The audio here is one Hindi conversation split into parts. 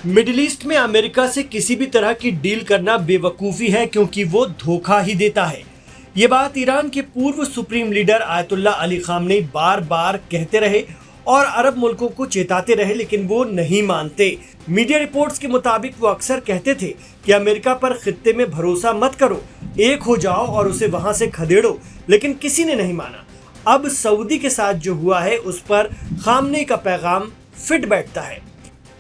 मिडिल ईस्ट में अमेरिका से किसी भी तरह की डील करना बेवकूफ़ी है क्योंकि वो धोखा ही देता है। ये बात ईरान के पूर्व supreme leader Ayatollah Ali Khamenei बार बार कहते रहे और अरब मुल्कों को चेताते रहे, लेकिन वो नहीं मानते। मीडिया रिपोर्ट्स के मुताबिक वो अक्सर कहते थे कि अमेरिका पर खित्ते में भरोसा मत करो, एक हो जाओ और उसे वहां से खदेड़ो, लेकिन किसी ने नहीं माना। अब सऊदी के साथ जो हुआ है उस पर खामनेई का पैगाम फिट बैठता है।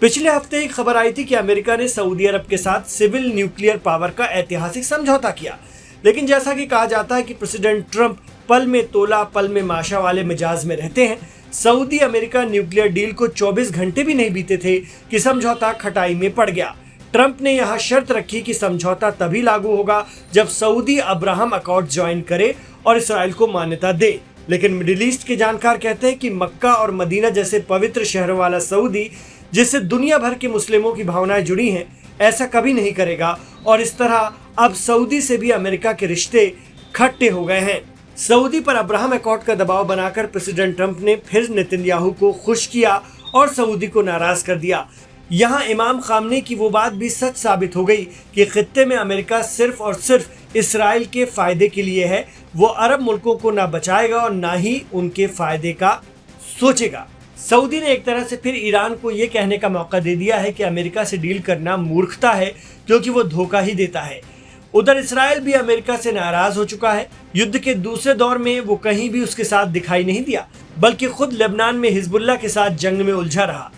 पिछले हफ्ते एक खबर आई थी कि अमेरिका ने सऊदी अरब के साथ सिविल न्यूक्लियर पावर का ऐतिहासिक समझौता किया, लेकिन जैसा कि कहा जाता है कि प्रेसिडेंट ट्रंप पल में तोला पल में माशा वाले मिजाज में रहते हैं। सऊदी अमेरिका न्यूक्लियर डील को 24 घंटे भी नहीं बीते थे कि समझौता खटाई में पड़ गया। ट्रंप ने यह शर्त रखी कि समझौता तभी लागू होगा जब सऊदी अब्राहम अकॉर्ड ज्वाइन करे और इसराइल को मान्यता दे। लेकिन मिडिल ईस्ट के जानकार कहते हैं कि मक्का और मदीना जैसे पवित्र शहरों वाला सऊदी, जिससे दुनिया भर के मुस्लिमों की भावनाएं जुड़ी हैं, ऐसा कभी नहीं करेगा और इस तरह अब सऊदी से भी अमेरिका के रिश्ते खट्टे हो गए हैं। सऊदी पर अब्राहम अकॉर्ड का दबाव बनाकर प्रेसिडेंट ट्रंप ने फिर नेतन्याहू को खुश किया और सऊदी को नाराज कर दिया। यहाँ इमाम खामनेई की वो बात भी सच साबित हो गई कि खित्ते में अमेरिका सिर्फ और सिर्फ इसराइल के फायदे के लिए है। वो अरब मुल्कों को ना बचाएगा और ना ही उनके फायदे का सोचेगा। सऊदी ने एक तरह से फिर ईरान को ये कहने का मौका दे दिया है कि अमेरिका से डील करना मूर्खता है क्योंकि वो धोखा ही देता है। उधर इसराइल भी अमेरिका से नाराज हो चुका है। युद्ध के दूसरे दौर में वो कहीं भी उसके साथ दिखाई नहीं दिया, बल्कि खुद लेबनान में हिजबुल्लाह के साथ जंग में उलझा रहा।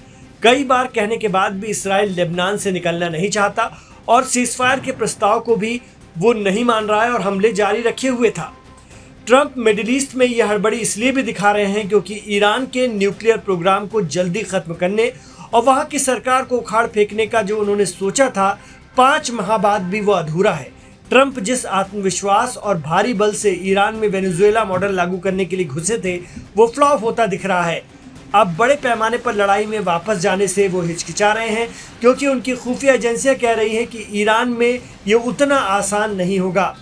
कई बार कहने के बाद भी इसराइल लेबनान से निकलना नहीं चाहता और सीजफायर के प्रस्ताव को भी वो नहीं मान रहा है और हमले जारी रखे हुए था। ट्रंप मिडिल ईस्ट में यह हड़बड़ी इसलिए भी दिखा रहे हैं क्योंकि ईरान के न्यूक्लियर प्रोग्राम को जल्दी खत्म करने और वहां की सरकार को उखाड़ फेंकने का जो उन्होंने सोचा था 5 माह बाद भी वो अधूरा है। ट्रंप जिस आत्मविश्वास और भारी बल से ईरान में वेनेजुएला मॉडल लागू करने के लिए घुसे थे वो फ्लॉप होता दिख रहा है। अब बड़े पैमाने पर लड़ाई में वापस जाने से वो हिचकिचा रहे हैं क्योंकि उनकी खुफिया एजेंसियां कह रही हैं कि ईरान में ये उतना आसान नहीं होगा।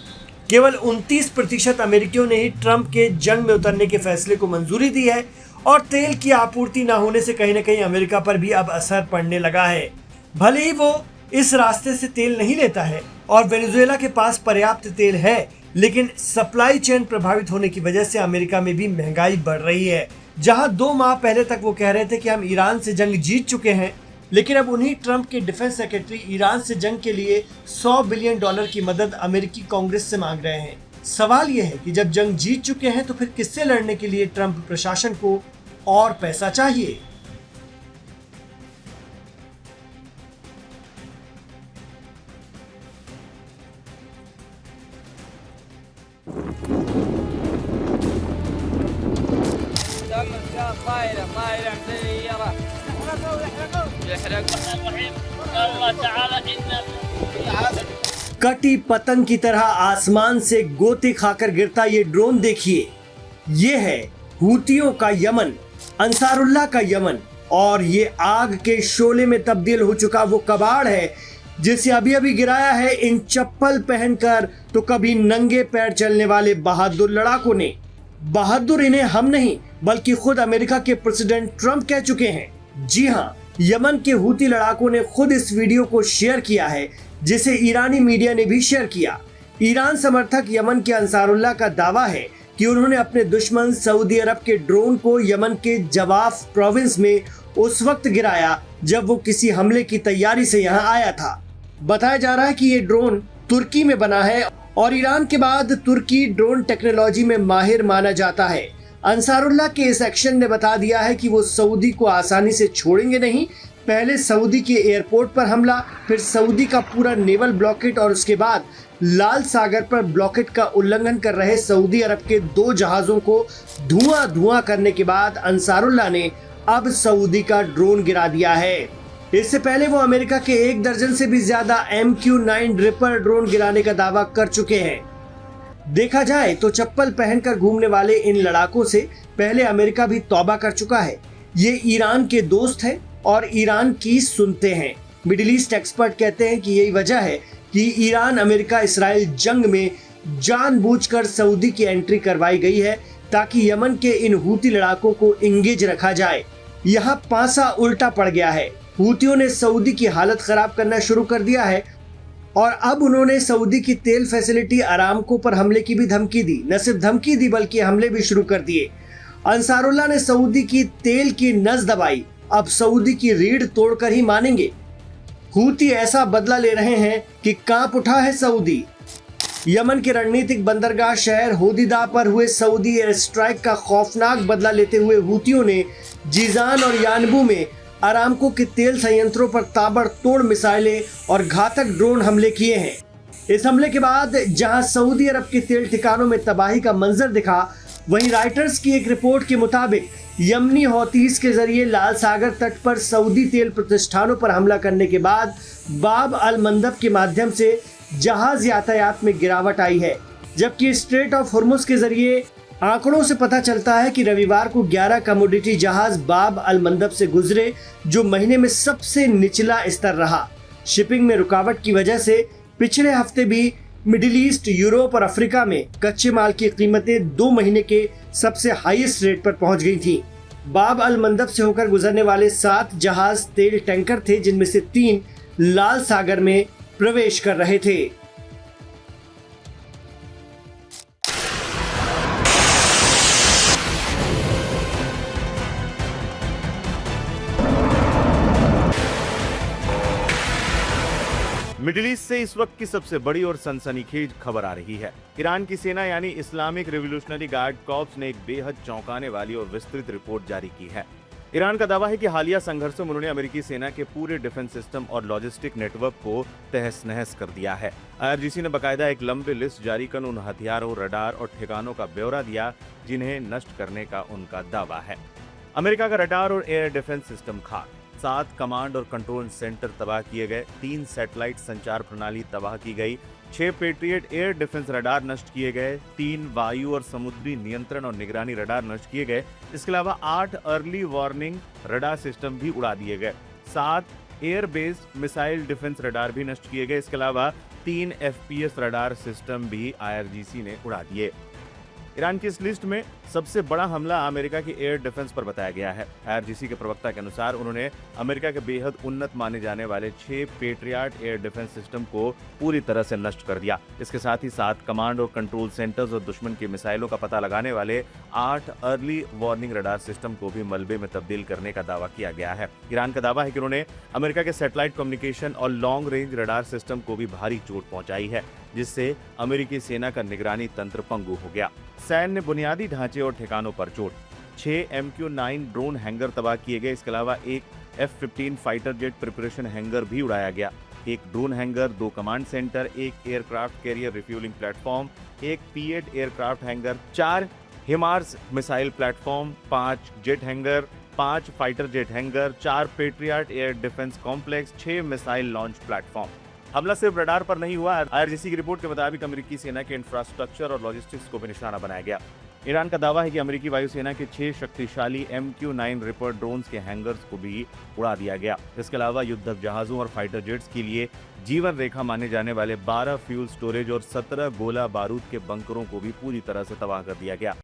केवल 29% अमेरिकियों ने ही ट्रंप के जंग में उतरने के फैसले को मंजूरी दी है और तेल की आपूर्ति न होने से कहीं न कहीं अमेरिका पर भी अब असर पड़ने लगा है। भले ही वो इस रास्ते से तेल नहीं लेता है और वेनेजुएला के पास पर्याप्त तेल है, लेकिन सप्लाई चेन प्रभावित होने की वजह से अमेरिका में भी महंगाई बढ़ रही है। जहां 2 माह पहले तक वो कह रहे थे कि हम ईरान से जंग जीत चुके हैं, लेकिन अब उन्हीं ट्रंप के डिफेंस सेक्रेटरी ईरान से जंग के लिए $100 बिलियन की मदद अमेरिकी कांग्रेस से मांग रहे हैं। सवाल यह है कि जब जंग जीत चुके हैं तो फिर किससे लड़ने के लिए ट्रंप प्रशासन को और पैसा चाहिए। कटी पतंग की तरह आसमान से गोते खाकर गिरता ये ड्रोन देखिए। ये है हूतियों का यमन, अंसारुल्लाह का यमन, और ये आग के शोले में तब्दील हो चुका वो कबाड़ है जिसे अभी अभी गिराया है इन चप्पल पहनकर तो कभी नंगे पैर चलने वाले बहादुर लड़ाकों ने। बहादुर इन्हें हम नहीं बल्कि खुद अमेरिका के प्रेसिडेंट ट्रंप कह चुके हैं। जी हाँ, यमन के हूती लड़ाकों ने खुद इस वीडियो को शेयर किया है जिसे ईरानी मीडिया ने भी शेयर किया। ईरान समर्थक यमन के अंसारुल्लाह का दावा है कि उन्होंने अपने दुश्मन सऊदी अरब के ड्रोन को यमन के जवाफ प्रोविंस में उस वक्त गिराया जब वो किसी हमले की तैयारी से यहाँ आया था। बताया जा रहा है कि ये ड्रोन तुर्की में बना है और ईरान के बाद तुर्की ड्रोन टेक्नोलॉजी में माहिर माना जाता है। अंसारुल्लाह के इस एक्शन ने बता दिया है कि वो सऊदी को आसानी से छोड़ेंगे नहीं। पहले सऊदी के एयरपोर्ट पर हमला, फिर सऊदी का पूरा नेवल ब्लॉकेट और उसके बाद लाल सागर पर ब्लॉकेट का उल्लंघन कर रहे सऊदी अरब के 2 जहाजों को धुआं करने के बाद अंसारुल्लाह ने अब सऊदी का ड्रोन गिरा दिया है। इससे पहले वो अमेरिका के 1 दर्जन से भी ज्यादा MQ-9 रिपर ड्रोन गिराने का दावा कर चुके हैं। देखा जाए तो चप्पल पहनकर घूमने वाले इन लड़ाकों से पहले अमेरिका भी तौबा कर चुका है। ये ईरान के दोस्त हैं और ईरान की सुनते हैं। मिडिल ईस्ट एक्सपर्ट कहते हैं कि यही वजह है कि ईरान अमेरिका इसराइल जंग में जानबूझकर सऊदी की एंट्री करवाई गई है ताकि यमन के इन हूती लड़ाकों को इंगेज रखा जाए। यहाँ पासा उल्टा पड़ गया है। हूतियों ने सऊदी की हालत खराब करना शुरू कर दिया है और अब उन्होंने सऊदी की तेल फैसिलिटी अरामको पर हमले की भी धमकी दी। न सिर्फ धमकी दी बल्कि हमले भी शुरू कर दिए। अंसारुल्लाह ने सऊदी की तेल की नस दबाई, अब सऊदी की रीढ़ तोड़कर ही मानेंगे। हूती ऐसा बदला ले रहे हैं कि कांप उठा है सऊदी। यमन के रणनीतिक बंदरगाह शहर होदीदा पर हुए सऊदी एयर स्ट्राइक का खौफनाक बदला लेते हुए हूतियों ने जीजान और यानबू में अरामको के तेल संयंत्रों पर ताबड़तोड़ मिसाइलें और घातक ड्रोन हमले किए हैं। इस हमले के बाद जहां सऊदी अरब के तेल ठिकानों में तबाही का मंजर दिखा, वहीं राइटर्स की एक रिपोर्ट के मुताबिक यमनी हौतीस के जरिए लाल सागर तट पर सऊदी तेल प्रतिष्ठानों पर हमला करने के बाद बाब अल मंदब के माध्यम से जहाज यातायात में गिरावट आई है। जबकि स्ट्रेट ऑफ हुर्मुज के जरिए आंकड़ों से पता चलता है कि रविवार को 11 कमोडिटी जहाज बाब अल मंदब से गुजरे, जो महीने में सबसे निचला स्तर रहा। शिपिंग में रुकावट की वजह से पिछले हफ्ते भी मिडिल ईस्ट, यूरोप और अफ्रीका में कच्चे माल की कीमतें 2 महीने के सबसे हाईएस्ट रेट पर पहुंच गई थी। बाब अल मंदब से होकर गुजरने वाले 7 जहाज तेल टैंकर थे, जिनमें से 3 लाल सागर में प्रवेश कर रहे थे। मिडिल ईस्ट से इस वक्त की सबसे बड़ी और सनसनीखेज खबर आ रही है। ईरान की सेना यानी इस्लामिक रिवॉल्यूशनरी गार्ड कॉर्प्स ने एक बेहद चौंकाने वाली और विस्तृत रिपोर्ट जारी की है। ईरान का दावा है कि हालिया संघर्षों में उन्होंने अमेरिकी सेना के पूरे डिफेंस सिस्टम और लॉजिस्टिक नेटवर्क को तहस नहस कर दिया है। IRGC ने बाकायदा एक लंबी लिस्ट जारी कर उन हथियारों, रडार और ठिकानों का ब्यौरा दिया जिन्हें नष्ट करने का उनका दावा है। अमेरिका का रडार और एयर डिफेंस सिस्टम खाक, 7 कमांड और कंट्रोल सेंटर तबाह किए गए, 3 सैटेलाइट संचार प्रणाली तबाह की गई, 6 पेट्रियट एयर डिफेंस रडार नष्ट किए गए, 3 वायु और समुद्री नियंत्रण और निगरानी रडार नष्ट किए गए। इसके अलावा 8 अर्ली वार्निंग रडार सिस्टम भी उड़ा दिए गए, 7 air based missile defence radar भी नष्ट किए गए। इसके अलावा 3 FPS रडार सिस्टम भी IRGC ने उड़ा दिए। ईरान की इस लिस्ट में सबसे बड़ा हमला अमेरिका की एयर डिफेंस पर बताया गया है। IRGC के प्रवक्ता के अनुसार उन्होंने अमेरिका के बेहद उन्नत माने जाने वाले 6 पेट्रियट एयर डिफेंस सिस्टम को पूरी तरह से नष्ट कर दिया। इसके साथ ही 7 कमांड और कंट्रोल सेंटर्स और दुश्मन की मिसाइलों का पता लगाने वाले 8 अर्ली वार्निंग रडार सिस्टम को भी मलबे में तब्दील करने का दावा किया गया है। ईरान का दावा है कि उन्होंने अमेरिका के सैटेलाइट कम्युनिकेशन और लॉन्ग रेंज रडार सिस्टम को भी भारी चोट पहुंचाई है, जिससे अमेरिकी सेना का निगरानी तंत्र पंगु हो गया। सैन्य बुनियादी ढांचे और ठिकानों पर चोट, 6 MQ-9 ड्रोन हैंगर तबाह किए गए। इसके अलावा एक F-15 fighter jet preparation hanger भी उड़ाया गया, 1 drone hanger, 2 command centre, 1 aircraft carrier refuelling platform, 1 P-8 aircraft hanger, 4 HIMARS missile platform, 5 jet hanger, 5 fighter jet hanger, 4 patriot air defence complex, 6 missile launch platform. हमला सिर्फ रडार पर नहीं हुआ। IRGC की रिपोर्ट के मुताबिक अमेरिकी सेना के इंफ्रास्ट्रक्चर और लॉजिस्टिक्स को भी निशाना बनाया गया। ईरान का दावा है कि अमेरिकी वायुसेना के 6 शक्तिशाली MQ-9 रिपर ड्रोन्स के हैंगर्स को भी उड़ा दिया गया। इसके अलावा युद्धक जहाजों और फाइटर जेट्स के लिए जीवन रेखा माने जाने वाले 12 फ्यूल स्टोरेज और 17 गोला बारूद के बंकरों को भी पूरी तरह से तबाह कर दिया गया।